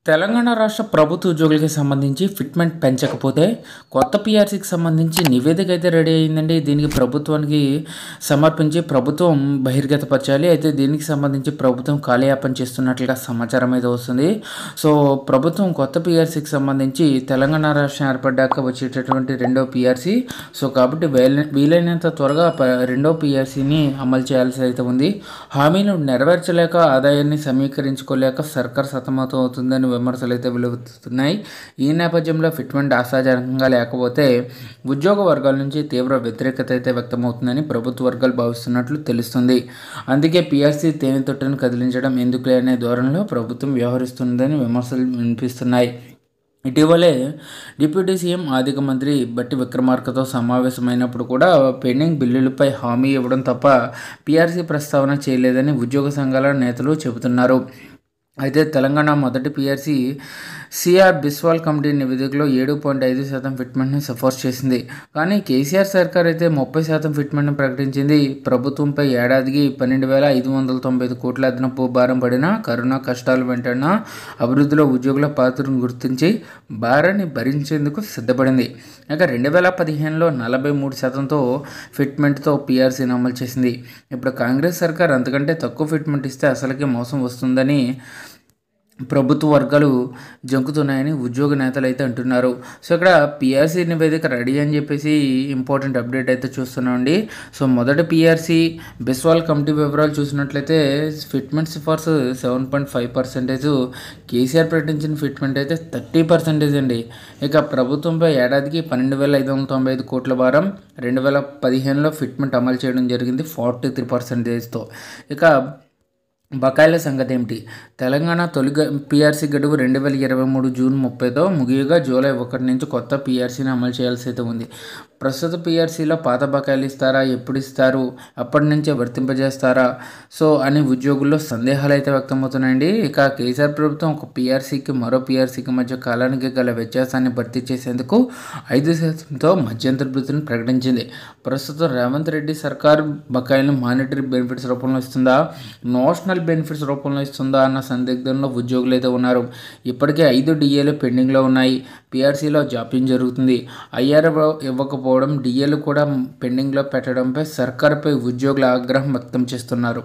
తెలంగాణ రాష్ట్ర ప్రభుత్వ ఉద్యోగులకి సంబంధించి ఫిట్మెంట్ పెంచకపోతే కొత్త పీఆర్సీకి సంబంధించి నివేదిక అయితే రెడీ అయిందండి. దీనికి ప్రభుత్వానికి సమర్పించి ప్రభుత్వం బహిర్గతపరచాలి. అయితే దీనికి సంబంధించి ప్రభుత్వం కాలయాపన చేస్తున్నట్లుగా సమాచారం అయితే వస్తుంది. సో ప్రభుత్వం కొత్త పీఆర్సీకి సంబంధించి తెలంగాణ రాష్ట్రం ఏర్పడ్డాక వచ్చేటటువంటి రెండో పీఆర్సీ. సో కాబట్టి వీలైనంత త్వరగా రెండో పీఆర్సీని అమలు చేయాల్సి అయితే ఉంది. హామీలు నెరవేర్చలేక ఆదాయాన్ని సమీకరించుకోలేక సర్కార్ సతమతం అవుతుందని విమర్శలు అయితే వెలువడుతున్నాయి. ఈ నేపథ్యంలో ఫిట్మెంట్ ఆశాజనకంగా లేకపోతే ఉద్యోగ వర్గాల నుంచి తీవ్ర వ్యతిరేకత అయితే వ్యక్తమవుతుందని ప్రభుత్వ వర్గాలు భావిస్తున్నట్లు తెలుస్తుంది. అందుకే పీఆర్సీ తేనె తొట్టును కదిలించడం ఎందుకులే అనే ధోరణిలో ప్రభుత్వం వ్యవహరిస్తుందని విమర్శలు వినిపిస్తున్నాయి. ఇటీవలే డిప్యూటీ సీఎం ఆర్థిక మంత్రి బట్టి విక్రమార్కతో సమావేశమైనప్పుడు కూడా పెండింగ్ బిల్లులపై హామీ ఇవ్వడం తప్ప పీఆర్సీ ప్రస్తావన చేయలేదని ఉద్యోగ సంఘాల నేతలు చెబుతున్నారు. అయితే తెలంగాణ మొదటి పీఆర్సీ సిఆర్ బిస్వాల్ కమిటీ నివేదికలో 7.5% ఫిట్మెంట్ని సిఫార్సు చేసింది. కానీ కేసీఆర్ సర్కార్ అయితే 30% ఫిట్మెంట్ని ప్రకటించింది. ప్రభుత్వంపై ఏడాదికి 12,595 కోట్ల అదనపు భారం పడినా కరోనా కష్టాలు వెంటనే అభివృద్ధిలో ఉద్యోగుల పాత్రను గుర్తించి భారాన్ని భరించేందుకు సిద్ధపడింది. ఇక 2015లో 43%తో ఫిట్మెంట్తో పీఆర్సీని అమలు చేసింది. ఇప్పుడు కాంగ్రెస్ సర్కార్ అంతకంటే తక్కువ ఫిట్మెంట్ ఇస్తే అసలుకే మోసం వస్తుందని ప్రభుత్వ వర్గాలు జంకుతున్నాయని ఉద్యోగ నేతలు అయితే అంటున్నారు. సో ఇక్కడ పీఆర్సీ నివేదిక రెడీ అని చెప్పేసి ఇంపార్టెంట్ అప్డేట్ అయితే చూస్తున్నామండి. సో మొదటి పీఆర్సీ బిస్వాల్ కమిటీ వివరాలు చూసినట్లయితే ఫిట్మెంట్ సిఫార్సు 7.5%, కేసీఆర్ ప్రకటించిన ఫిట్మెంట్ అయితే 30% అండి. ఇక ప్రభుత్వంపై ఏడాదికి 12,595 కోట్ల భారం 2015లో ఫిట్మెంట్ అమలు చేయడం జరిగింది 43%తో. ఇక బకాయిల సంగతి ఏమిటి? తెలంగాణ తొలి పీఆర్సీ గడువు 2023 జూన్ 30తో ముగియగా జూలై 1 నుంచి కొత్త పీఆర్సీని అమలు చేయాల్సి అయితే ఉంది. ప్రస్తుత పీఆర్సీలో పాత బకాయిలు ఇస్తారా, ఎప్పుడు ఇస్తారు, అప్పటి నుంచే వర్తింపజేస్తారా సో అని ఉద్యోగుల్లో సందేహాలు అయితే వ్యక్తమవుతున్నాయండి. ఇక కేసీఆర్ ప్రభుత్వం ఒక పీఆర్సీకి మరో పీఆర్సీకి మధ్య కాలానికి గల వ్యత్యాసాన్ని భర్తీ చేసేందుకు 5%తో మధ్యంతర భృతిని ప్రకటించింది. ప్రస్తుతం రేవంత్ రెడ్డి సర్కార్ బకాయిలను మానిటరీ బెనిఫిట్స్ రూపంలో ఇస్తుందా, నోషనల్ బెనిఫిట్స్ రూపంలో ఇస్తుందా అన్న సందిగ్ధంలో ఉద్యోగులు అయితే ఉన్నారు. ఇప్పటికే 5 డిఏలు పెండింగ్లో ఉన్నాయి. పీఆర్సీలో జాప్యం జరుగుతుంది. ఐఆర్ ఇవ్వకపోవడం, డిఏలు కూడా పెండింగ్లో పెట్టడంపై సర్కార్పై ఉద్యోగుల ఆగ్రహం వ్యక్తం చేస్తున్నారు.